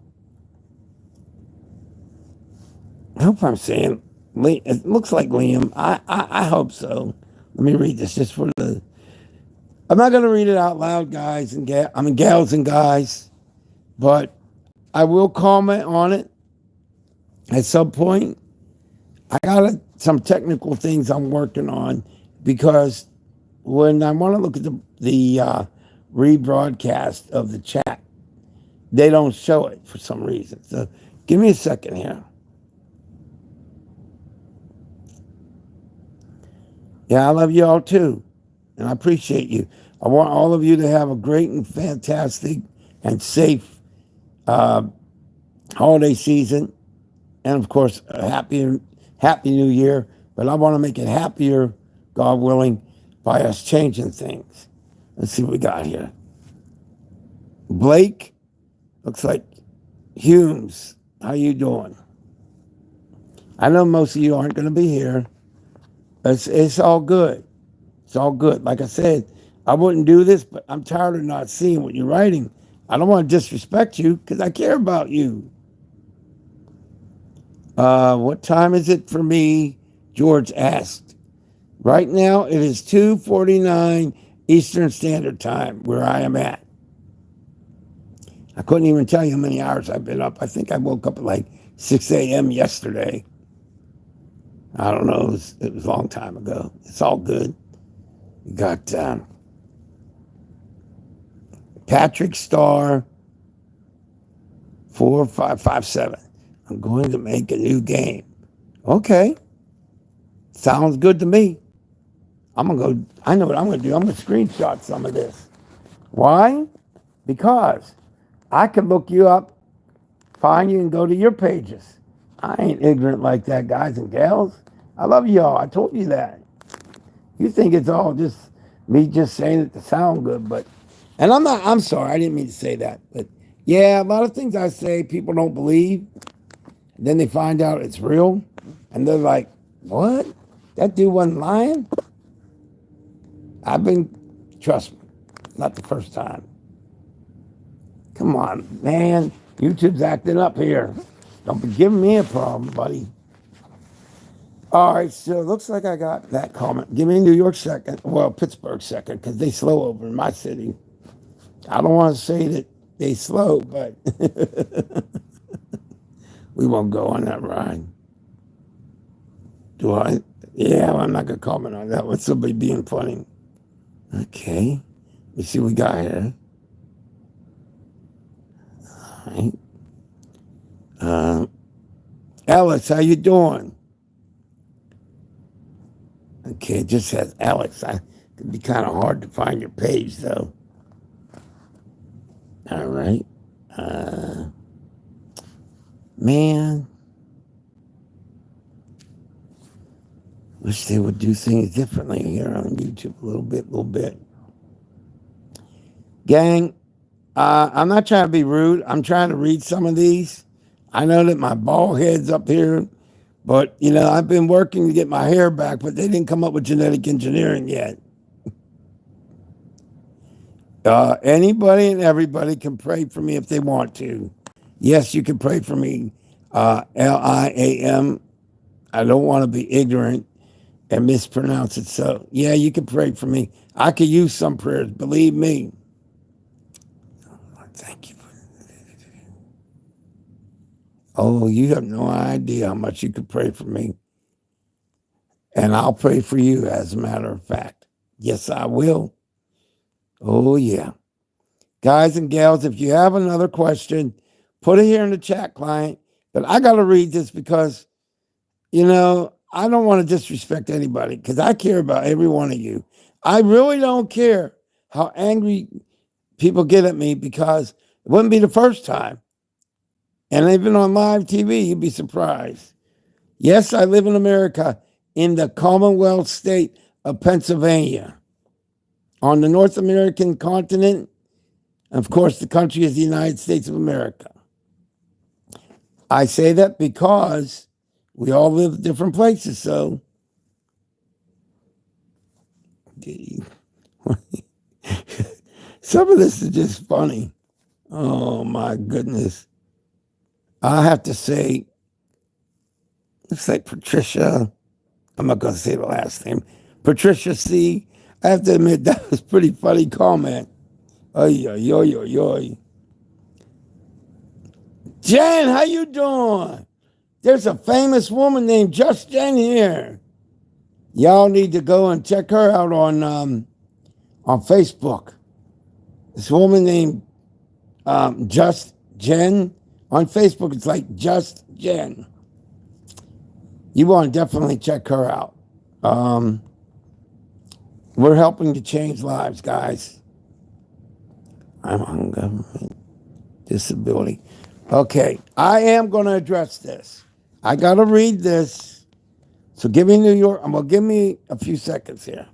I hope I'm saying, it looks like Liam. I hope so. Let me read this just for the, I'm not going to read it out loud, guys and gals and guys, but I will comment on it at some point. I got some technical things I'm working on because when I want to look at the rebroadcast of the chat, they don't show it for some reason. So give me a second here. Yeah, I love you all too, and I appreciate you. I want all of you to have a great and fantastic and safe holiday season, and of course, a happy New Year. But I want to make it happier, God willing, by us changing things. Let's see what we got here. Blake, looks like Humes. How you doing? I know most of you aren't going to be here. It's all good. It's all good. Like I said, I wouldn't do this, but I'm tired of not seeing what you're writing. I don't want to disrespect you because I care about you. What time is it for me? George asked. Right now, it is 2:49 Eastern Standard Time where I am at. I couldn't even tell you how many hours I've been up. I think I woke up at like 6 a.m. yesterday. I don't know. It was a long time ago. It's all good. We got Patrick Starr 4557. I'm going to make a new game. Okay. Sounds good to me. I'm going to go. I know what I'm going to do. I'm going to screenshot some of this. Why? Because I can look you up, find you, and go to your pages. I ain't ignorant like that, guys and gals. I love y'all. I told you that. You think it's all just me just saying it to sound good, but, and I'm sorry, I didn't mean to say that, but yeah, a lot of things I say people don't believe. Then they find out it's real, and they're like, what? That dude wasn't lying? Trust me, not the first time. Come on, man. YouTube's acting up here. Don't be giving me a problem, buddy. All right, so it looks like I got that comment. Give me New York second. Well, Pittsburgh second, because they slow over in my city. I don't want to say that they slow, but we won't go on that ride. Do I? Yeah, well, I'm not going to comment on that one. Somebody being funny. Okay. Let's see what we got here. All right. Alex, how you doing? Okay, it just says Alex. It can be kind of hard to find your page, though. All right. Man. Wish they would do things differently here on YouTube a little bit. Gang, I'm not trying to be rude. I'm trying to read some of these. I know that my bald head's up here, but, you know, I've been working to get my hair back, but they didn't come up with genetic engineering yet. Anybody and everybody can pray for me if they want to. Yes, you can pray for me. Liam. I don't want to be ignorant and mispronounce it. So, yeah, you can pray for me. I could use some prayers, believe me. Thank you. Oh, you have no idea how much you could pray for me. And I'll pray for you, as a matter of fact. Yes, I will. Oh, yeah. Guys and gals, if you have another question, put it here in the chat, client. But I got to read this because, you know, I don't want to disrespect anybody because I care about every one of you. I really don't care how angry people get at me because it wouldn't be the first time. And even on live TV, you'd be surprised. Yes, I live in America, in the Commonwealth state of Pennsylvania. On the North American continent, of course, the country is the United States of America. I say that because we all live different places, so some of this is just funny. Oh my goodness. I have to say, looks like Patricia, I'm not going to say the last name, Patricia C. I have to admit, that was a pretty funny comment. Oy, oy, oy, oy, oy. Jen, how you doing? There's a famous woman named Just Jen here. Y'all need to go and check her out on Facebook. This woman named Just Jen. On Facebook, it's like Just Jen. You want to definitely check her out. We're helping to change lives, guys. I'm on government disability. Okay, I am going to address this. I got to read this. So give me New York. Give me a few seconds here.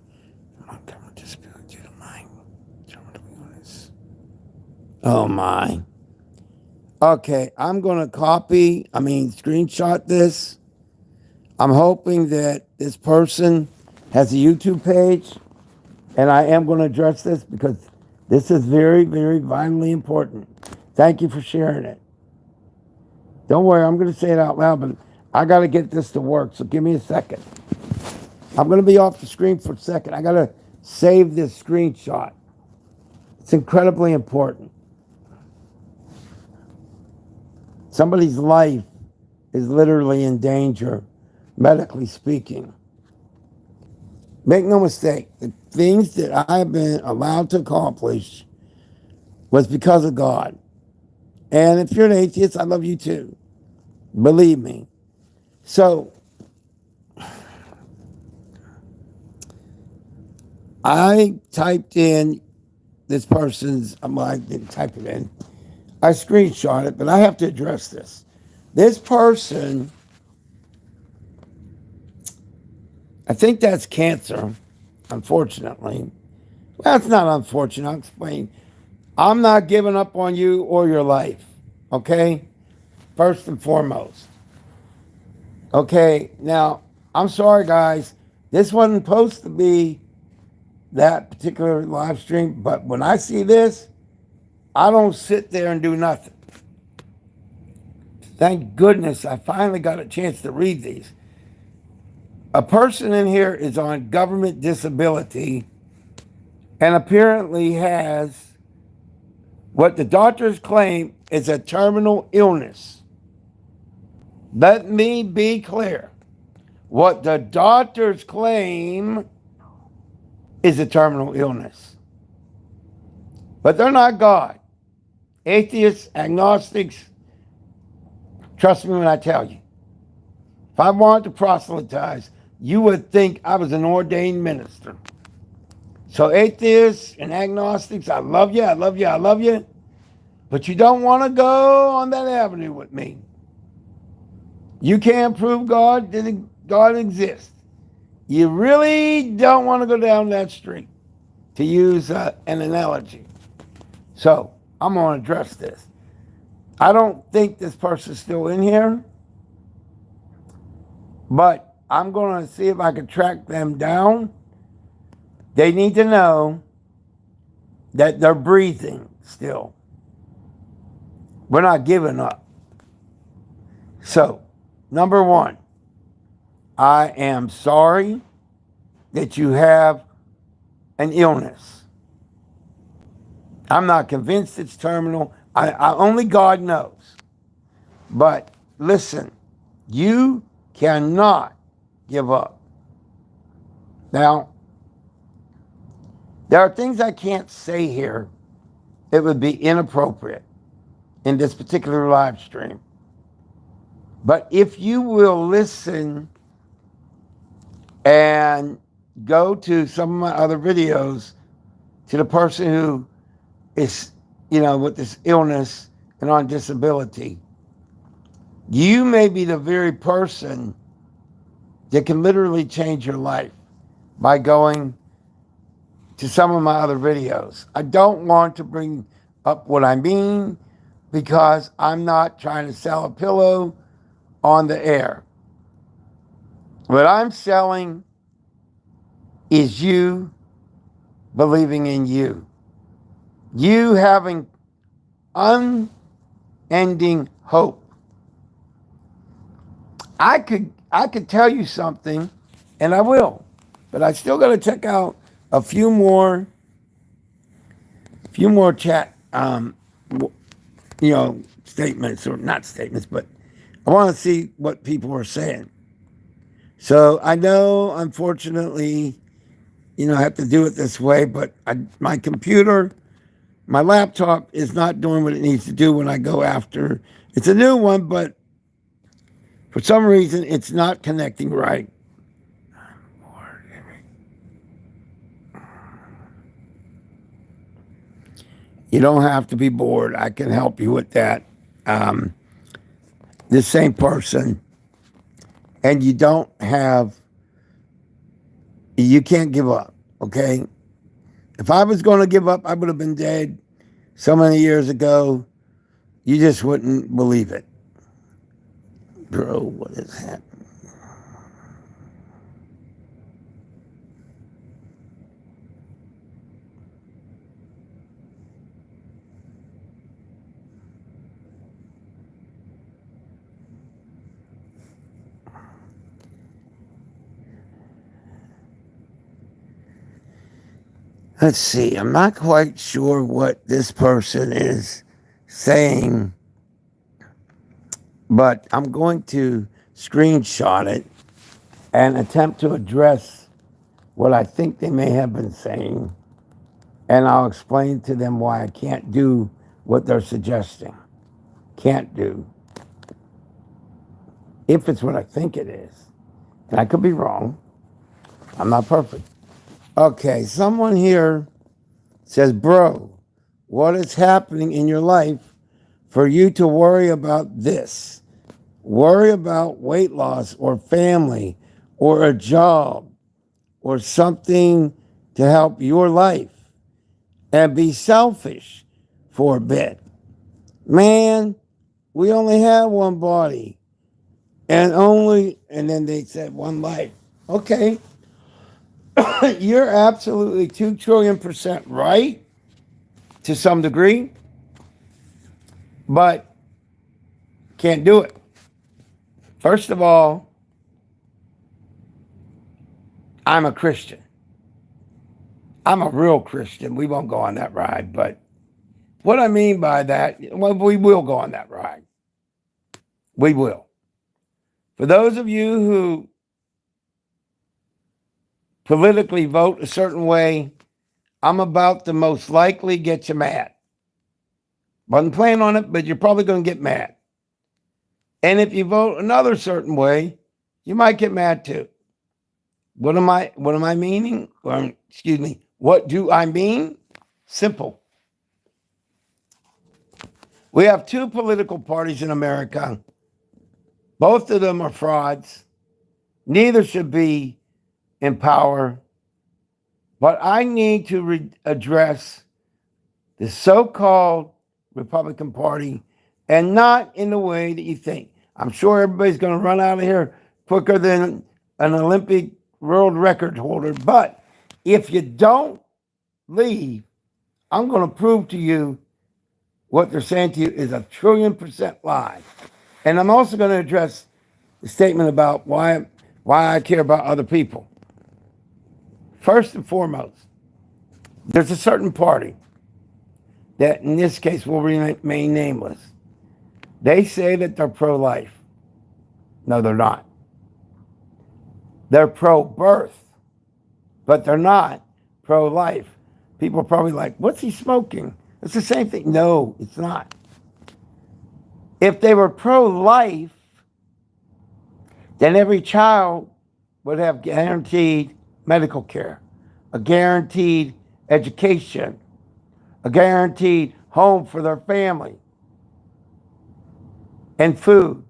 Oh, my. Okay, I'm going to screenshot this. I'm hoping that this person has a YouTube page, and I am going to address this because this is very, very vitally important. Thank you for sharing it. Don't worry, I'm going to say it out loud, but I got to get this to work, so give me a second. I'm going to be off the screen for a second. I got to save this screenshot. It's incredibly important. Somebody's life is literally in danger, medically speaking. Make no mistake, the things that I've been allowed to accomplish was because of God. And if you're an atheist, I love you too. Believe me. So, I typed in this person's, I didn't type it in. I screenshot it, but I have to address this. This person, I think that's cancer, unfortunately. Well, it's not unfortunate. I'll explain. I'm not giving up on you or your life, okay? First and foremost. Okay, now, I'm sorry, guys. This wasn't supposed to be that particular live stream, but when I see this, I don't sit there and do nothing. Thank goodness I finally got a chance to read these. A person in here is on government disability and apparently has what the doctors claim is a terminal illness. Let me be clear. What the doctors claim is a terminal illness. But they're not God. Atheists, agnostics, trust me when I tell you. If I wanted to proselytize, you would think I was an ordained minister. So atheists and agnostics, I love you, I love you, I love you. But you don't want to go on that avenue with me. You can't prove God exists. You really don't want to go down that street, to use an analogy. So, I'm going to address this. I don't think this person's still in here, but I'm going to see if I can track them down. They need to know that they're breathing still. We're not giving up. So, number one, I am sorry that you have an illness. I'm not convinced it's terminal. I only God knows. But listen, you cannot give up. Now, there are things I can't say here. It would be inappropriate in this particular live stream. But if you will listen and go to some of my other videos to the person who is, with this illness and on disability. You may be the very person that can literally change your life by going to some of my other videos. I don't want to bring up what I mean because I'm not trying to sell a pillow on the air. What I'm selling is you believing in you. You having unending hope. I could tell you something, and I will, but I still got to check out a few more chat, statements, or not statements, but I want to see what people are saying. So I know, unfortunately, I have to do it this way, but my computer, my laptop is not doing what it needs to do when I go after. It's a new one, but for some reason, it's not connecting right. You don't have to be bored. I can help you with that. This same person. And you can't give up, okay? If I was going to give up, I would have been dead so many years ago. You just wouldn't believe it. Bro, what is happening? Let's see. I'm not quite sure what this person is saying, but I'm going to screenshot it and attempt to address what I think they may have been saying, and I'll explain to them why I can't do what they're suggesting. Can't do. If it's what I think it is. And I could be wrong. I'm not perfect. Okay, someone here says, bro, what is happening in your life for you to worry about this? Worry about weight loss or family or a job or something to help your life and be selfish for a bit. Man, we only have one body and then they said one life. Okay. You're absolutely 2 trillion% right to some degree, but can't do it. First of all, I'm a Christian. I'm a real Christian. We won't go on that ride, but what I mean by that, well, we will go on that ride. We will. For those of you who politically vote a certain way, I'm about to most likely get you mad. Wasn't planning on it, but you're probably going to get mad. And if you vote another certain way, you might get mad too. What am I meaning? What do I mean? Simple. We have 2 political parties in America. Both of them are frauds. Neither should be in power. But I need to address the so-called Republican Party, and not in the way that you think. I'm sure everybody's going to run out of here quicker than an Olympic world record holder. But if you don't leave, I'm going to prove to you what they're saying to you is a 1 trillion% lie. And I'm also going to address the statement about why I care about other people. First and foremost, there's a certain party that in this case will remain nameless. They say that they're pro-life. No, they're not. They're pro-birth, but they're not pro-life. People are probably like, what's he smoking? It's the same thing. No, it's not. If they were pro-life, then every child would have guaranteed medical care, a guaranteed education, a guaranteed home for their family, and food,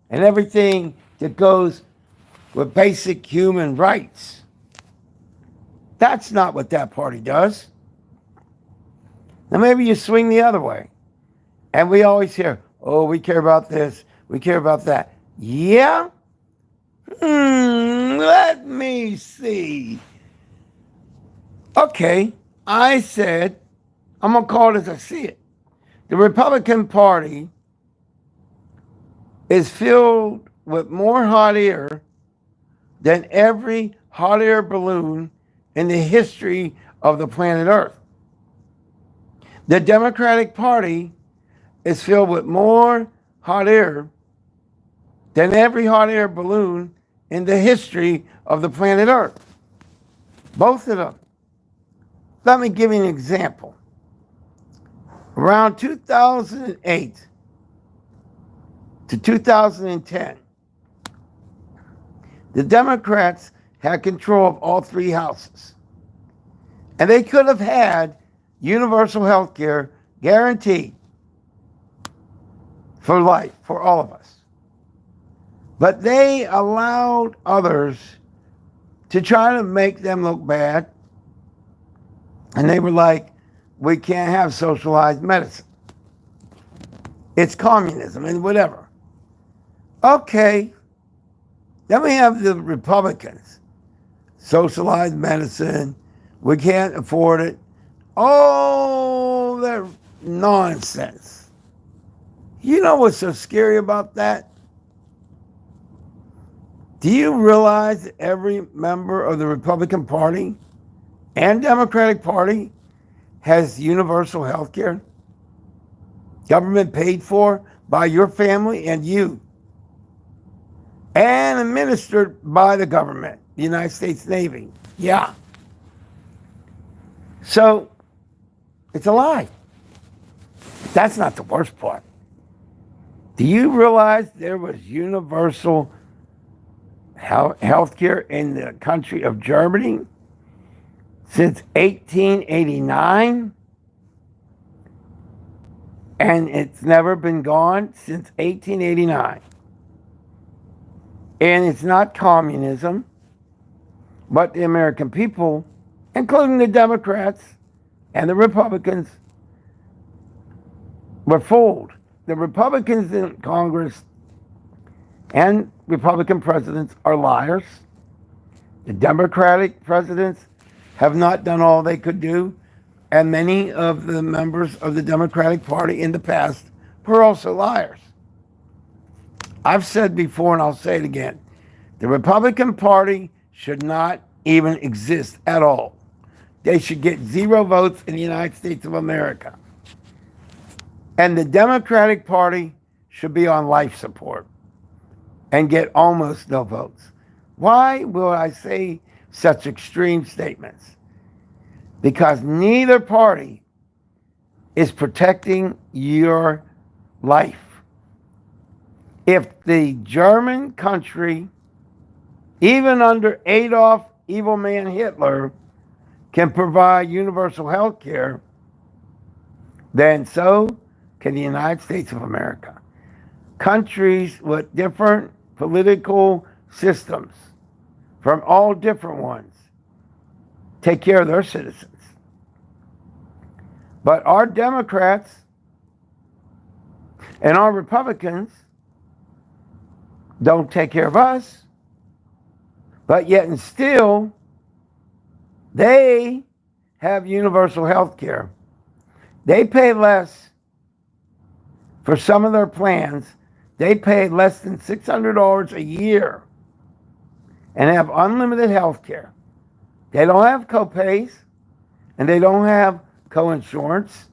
and everything that goes with basic human rights. That's not what that party does. Now maybe you swing the other way. And we always hear, oh, we care about this, we care about that. Yeah? Let me see. Okay, I said, I'm going to call it as I see it. The Republican Party is filled with more hot air than every hot air balloon in the history of the planet Earth. The Democratic Party is filled with more hot air than every hot air balloon in the history of the planet Earth. Both of them. Let me give you an example. Around 2008 to 2010, the Democrats had control of all three houses. And they could have had universal health care guaranteed for life, for all of us. But they allowed others to try to make them look bad. And they were like, we can't have socialized medicine. It's communism and whatever. Okay. Then we have the Republicans. Socialized medicine. We can't afford it. Oh, that nonsense. You know what's so scary about that? Do you realize that every member of the Republican Party and Democratic Party has universal health care? Government paid for by your family and you. And administered by the government, the United States Navy. Yeah. So, it's a lie. That's not the worst part. Do you realize there was universal health care in the country of Germany since 1889? And it's never been gone since 1889. And it's not communism, but the American people, including the Democrats and the Republicans, were fooled. The Republicans in Congress and Republican presidents are liars. The Democratic presidents have not done all they could do, and many of the members of the Democratic Party in the past were also liars. I've said before, and I'll say it again, the Republican Party should not even exist at all. They should get 0 votes in the United States of America. And the Democratic Party should be on life support and get almost no votes. Why will I say such extreme statements? Because neither party is protecting your life. If the German country, even under Adolf Evil Man Hitler, can provide universal health care, then so can the United States of America. Countries with different political systems, from all different ones, take care of their citizens. But our Democrats and our Republicans don't take care of us, but yet and still they have universal health care. They pay less for some of their plans. They pay less than $600 a year and have unlimited health care. They don't have co-pays and they don't have co-insurance.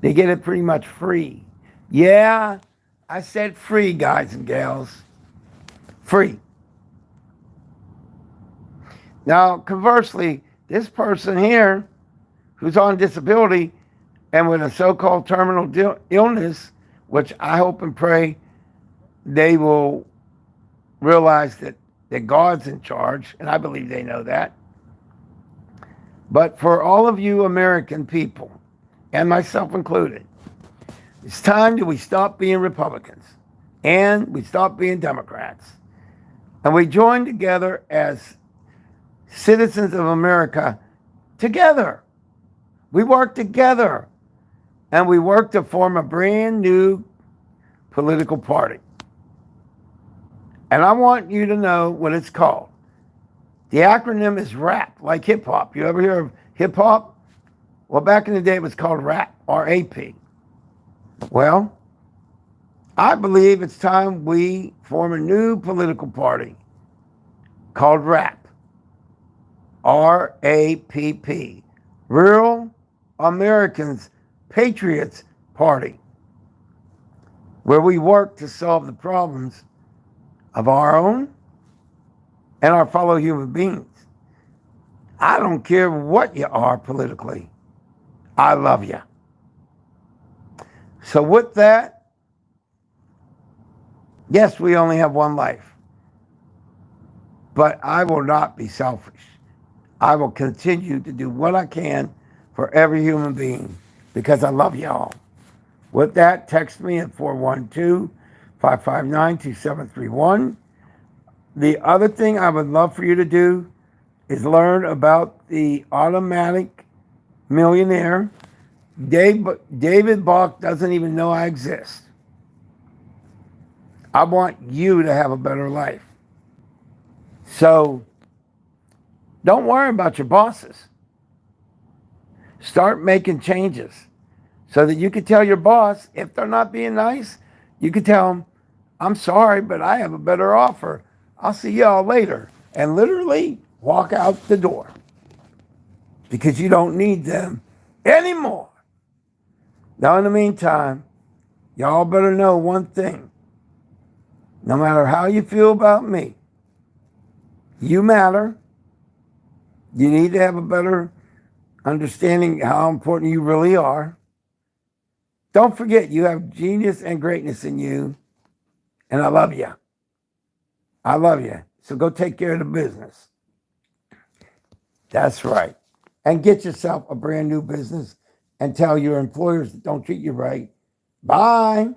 They get it pretty much free. Yeah, I said free, guys and gals. Free. Now, conversely, this person here who's on disability and with a so-called terminal illness, which I hope and pray they will realize that that God's in charge, and I believe they know that. But for all of you American people, and myself included, it's time that we stop being Republicans and we stop being Democrats. And we join together as citizens of America together. We work together. And we work to form a brand new political party. And I want you to know what it's called. The acronym is RAP, like hip hop. You ever hear of hip hop? Well, back in the day, it was called RAP, R-A-P. Well, I believe it's time we form a new political party called RAP, R-A-P-P, Real Americans Patriots Party, where we work to solve the problems of our own and our fellow human beings. I don't care what you are politically. I love you. So with that, yes, we only have one life, but I will not be selfish. I will continue to do what I can for every human being because I love y'all. With that, text me at 412-559-2731. The other thing I would love for you to do is learn about the Automatic Millionaire. David Bach doesn't even know I exist. I want you to have a better life. So don't worry about your bosses. Start making changes so that you can tell your boss, if they're not being nice, you can tell them, I'm sorry, but I have a better offer. I'll see y'all later. And literally walk out the door because you don't need them anymore. Now, in the meantime, y'all better know one thing. No matter how you feel about me, you matter. You need to have a better understanding how important you really are. Don't forget, you have genius and greatness in you, and I love you. I love you. So go take care of the business. That's right. And get yourself a brand new business and tell your employers that don't treat you right. Bye.